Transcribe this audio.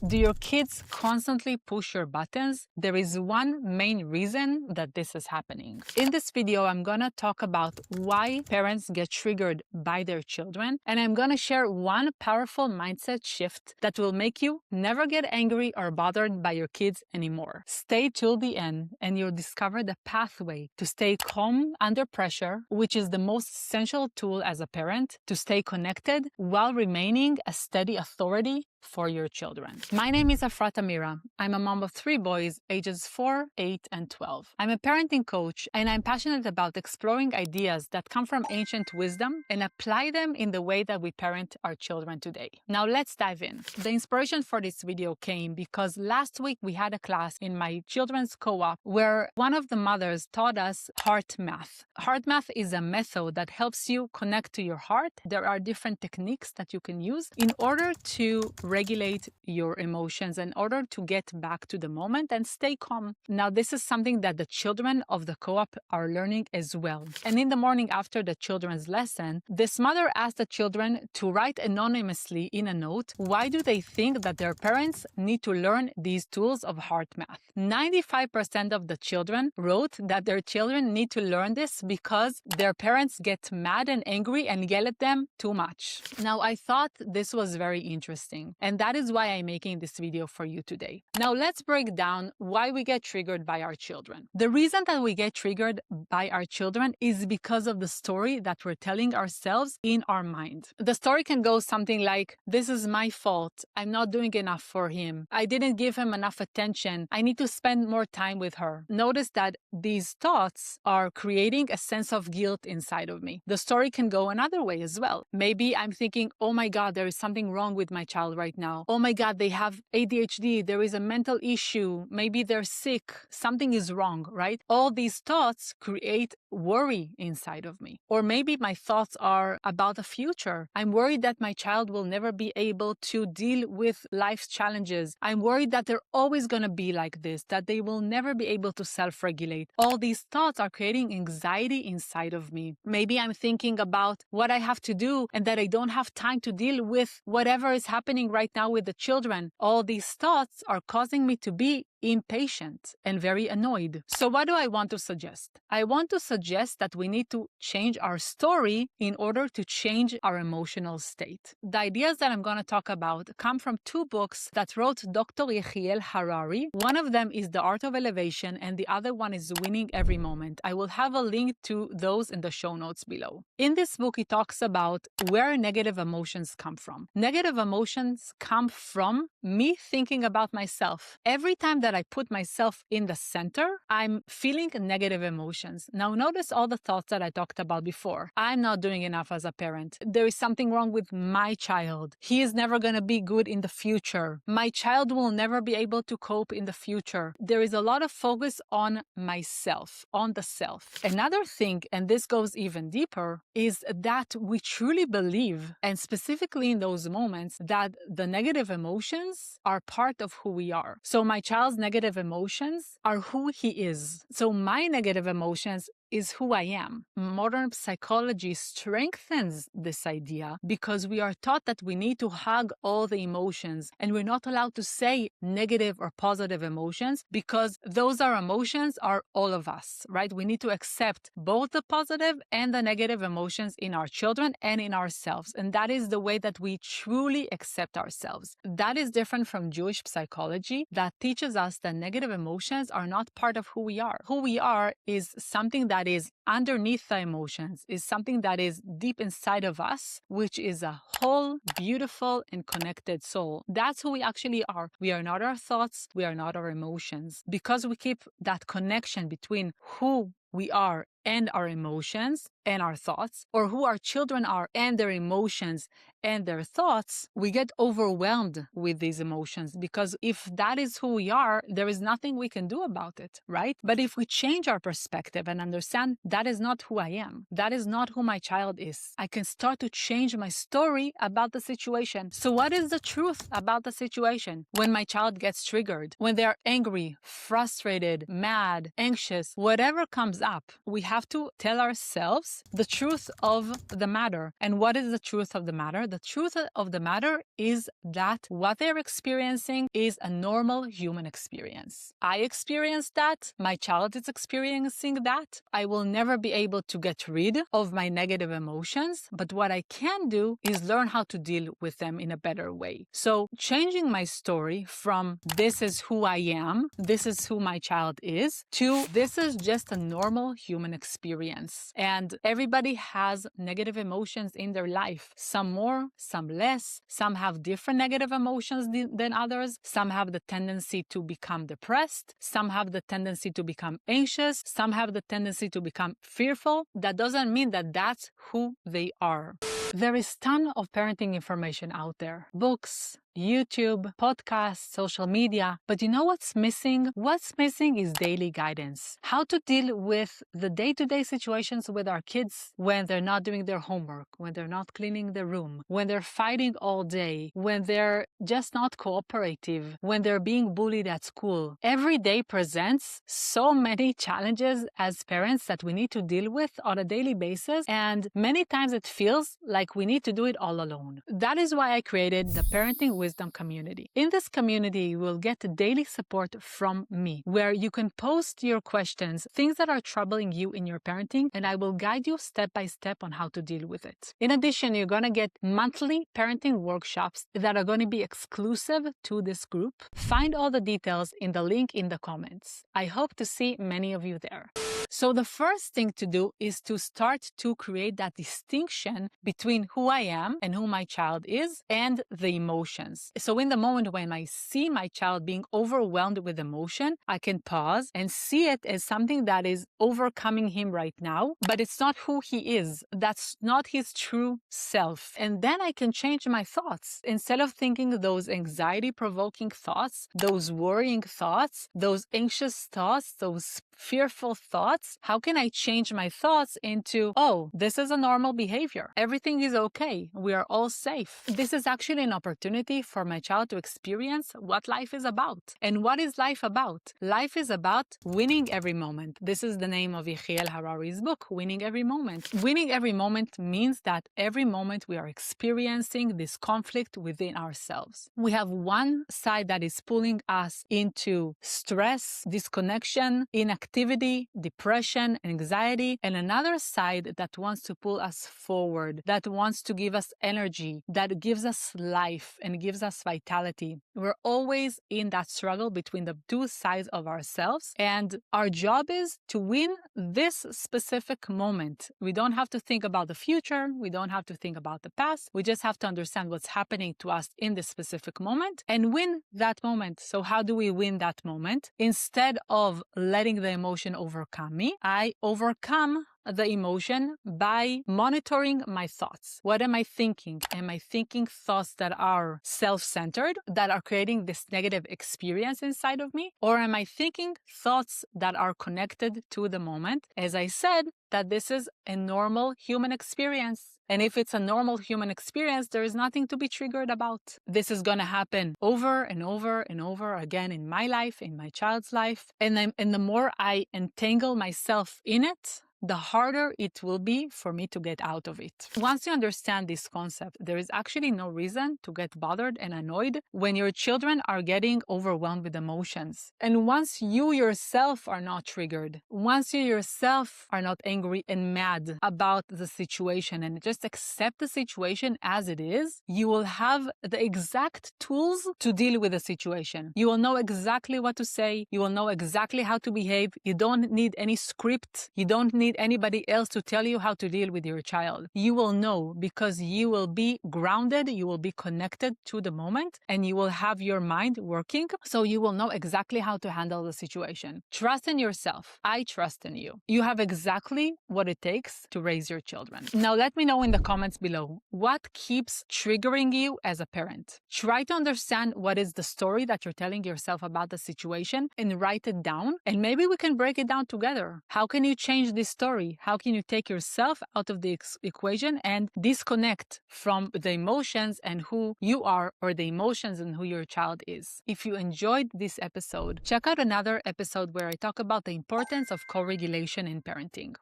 Do your kids constantly push your buttons? There is one main reason that this is happening. In this video, I'm gonna talk about why parents get triggered by their children, and I'm gonna share one powerful mindset shift that will make you never get angry or bothered by your kids anymore. Stay till the end and you'll discover the pathway to stay calm under pressure, which is the most essential tool as a parent to stay connected while remaining a steady authority for your children. My name is Efrat Amira. I'm a mom of 3 boys, ages 4, 8, and 12. I'm a parenting coach, and I'm passionate about exploring ideas that come from ancient wisdom and apply them in the way that we parent our children today. Now let's dive in. The inspiration for this video came because last week we had a class in my children's co-op where one of the mothers taught us heart math. Heart math is a method that helps you connect to your heart. There are different techniques that you can use in order to regulate your emotions, in order to get back to the moment and stay calm. Now, this is something that the children of the co-op are learning as well. And in the morning after the children's lesson, this mother asked the children to write anonymously in a note, why do they think that their parents need to learn these tools of heart math? 95% of the children wrote that their children need to learn this because their parents get mad and angry and yell at them too much. Now, I thought this was very interesting. And that is why I'm making this video for you today. Now let's break down why we get triggered by our children. The reason that we get triggered by our children is because of the story that we're telling ourselves in our mind. The story can go something like, this is my fault. I'm not doing enough for him. I didn't give him enough attention. I need to spend more time with her. Notice that these thoughts are creating a sense of guilt inside of me. The story can go another way as well. Maybe I'm thinking, oh my God, there is something wrong with my child right now. Oh my God, they have ADHD. There is a mental issue. Maybe they're sick. Something is wrong, right? All these thoughts create worry inside of me. Or maybe my thoughts are about the future. I'm worried that my child will never be able to deal with life's challenges. I'm worried that they're always going to be like this, that they will never be able to self-regulate. All these thoughts are creating anxiety inside of me. Maybe I'm thinking about what I have to do and that I don't have time to deal with whatever is happening right now with the children. All these thoughts are causing me to be impatient and very annoyed. So what do I want to suggest? I want to suggest that we need to change our story in order to change our emotional state. The ideas that I'm going to talk about come from 2 books that wrote Dr. Yechiel Harari. One of them is The Art of Elevation and the other one is Winning Every Moment. I will have a link to those in the show notes below. In this book, he talks about where negative emotions come from. Negative emotions come from me thinking about myself. Every time that I put myself in the center, I'm feeling negative emotions. Now notice all the thoughts that I talked about before. I'm not doing enough as a parent. There is something wrong with my child. He is never going to be good in the future. My child will never be able to cope in the future. There is a lot of focus on myself, on the self. Another thing, and this goes even deeper, is that we truly believe, and specifically in those moments, that the negative emotions are part of who we are. So my child's negative emotions are who he is. So my negative emotions is who I am. Modern psychology strengthens this idea because we are taught that we need to hug all the emotions and we're not allowed to say negative or positive emotions because those are emotions are all of us, right? We need to accept both the positive and the negative emotions in our children and in ourselves. And that is the way that we truly accept ourselves. That is different from Jewish psychology that teaches us that negative emotions are not part of who we are. Who we are is something that is underneath the emotions, is something that is deep inside of us, which is a whole, beautiful, and connected soul. That's who we actually are. We are not our thoughts. We are not our emotions. Because we keep that connection between who we are and our emotions and our thoughts, or who our children are and their emotions and their thoughts, we get overwhelmed with these emotions because if that is who we are, there is nothing we can do about it, right? But if we change our perspective and understand that is not who I am, that is not who my child is, I can start to change my story about the situation. So what is the truth about the situation? When my child gets triggered, when they're angry, frustrated, mad, anxious, whatever comes up, we have have to tell ourselves the truth of the matter. And what is the truth of the matter? The truth of the matter is that what they're experiencing is a normal human experience. I experienced that. My child is experiencing that. I will never be able to get rid of my negative emotions, but what I can do is learn how to deal with them in a better way. So changing my story from this is who I am, this is who my child is, to this is just a normal human experience. And everybody has negative emotions in their life. Some more, some less. Some have different negative emotions than others. Some have the tendency to become depressed. Some have the tendency to become anxious. Some have the tendency to become fearful. That doesn't mean that that's who they are. There is a ton of parenting information out there. Books, YouTube, podcasts, social media. But you know what's missing? What's missing is daily guidance. How to deal with the day-to-day situations with our kids when they're not doing their homework, when they're not cleaning the room, when they're fighting all day, when they're just not cooperative, when they're being bullied at school. Every day presents so many challenges as parents that we need to deal with on a daily basis, and many times it feels like we need to do it all alone. That is why I created the Parenting Wisdom community. In this community, you will get daily support from me, where you can post your questions, things that are troubling you in your parenting, and I will guide you step by step on how to deal with it. In addition, you're going to get monthly parenting workshops that are going to be exclusive to this group. Find all the details in the link in the comments. I hope to see many of you there. So the first thing to do is to start to create that distinction between who I am and who my child is and the emotions. So in the moment when I see my child being overwhelmed with emotion, I can pause and see it as something that is overcoming him right now, but it's not who he is. That's not his true self. And then I can change my thoughts. Instead of thinking those anxiety-provoking thoughts, those worrying thoughts, those anxious thoughts, those fearful thoughts, how can I change my thoughts into, oh, this is a normal behavior. Everything is okay. We are all safe. This is actually an opportunity for my child to experience what life is about. And what is life about? Life is about winning every moment. This is the name of Yechiel Harari's book, Winning Every Moment. Winning every moment means that every moment we are experiencing this conflict within ourselves. We have one side that is pulling us into stress, disconnection, inactivity, depression, anxiety, and another side that wants to pull us forward, that wants to give us energy, that gives us life and gives us vitality. We're always in that struggle between the two sides of ourselves, and our job is to win this specific moment. We don't have to think about the future. We don't have to think about the past. We just have to understand what's happening to us in this specific moment and win that moment. So how do we win that moment? Instead of letting the emotion overcome me, I overcome the emotion by monitoring my thoughts. What am I thinking? Am I thinking thoughts that are self-centered, that are creating this negative experience inside of me? Or am I thinking thoughts that are connected to the moment? As I said, that this is a normal human experience. And if it's a normal human experience, there is nothing to be triggered about. This is going to happen over and over and over again in my life, in my child's life. And the more I entangle myself in it, the harder it will be for me to get out of it. Once you understand this concept, there is actually no reason to get bothered and annoyed when your children are getting overwhelmed with emotions. And once you yourself are not triggered, once you yourself are not angry and mad about the situation and just accept the situation as it is, you will have the exact tools to deal with the situation. You will know exactly what to say. You will know exactly how to behave. You don't need any script. You don't need anybody else to tell you how to deal with your child. You will know because you will be grounded, you will be connected to the moment, and you will have your mind working, so you will know exactly how to handle the situation. Trust in yourself. I trust in you. You have exactly what it takes to raise your children. Now let me know in the comments below, what keeps triggering you as a parent? Try to understand what is the story that you're telling yourself about the situation and write it down, and maybe we can break it down together. How can you change this story? How can you take yourself out of the equation and disconnect from the emotions and who you are, or the emotions and who your child is? If you enjoyed this episode, check out another episode where I talk about the importance of co-regulation in parenting.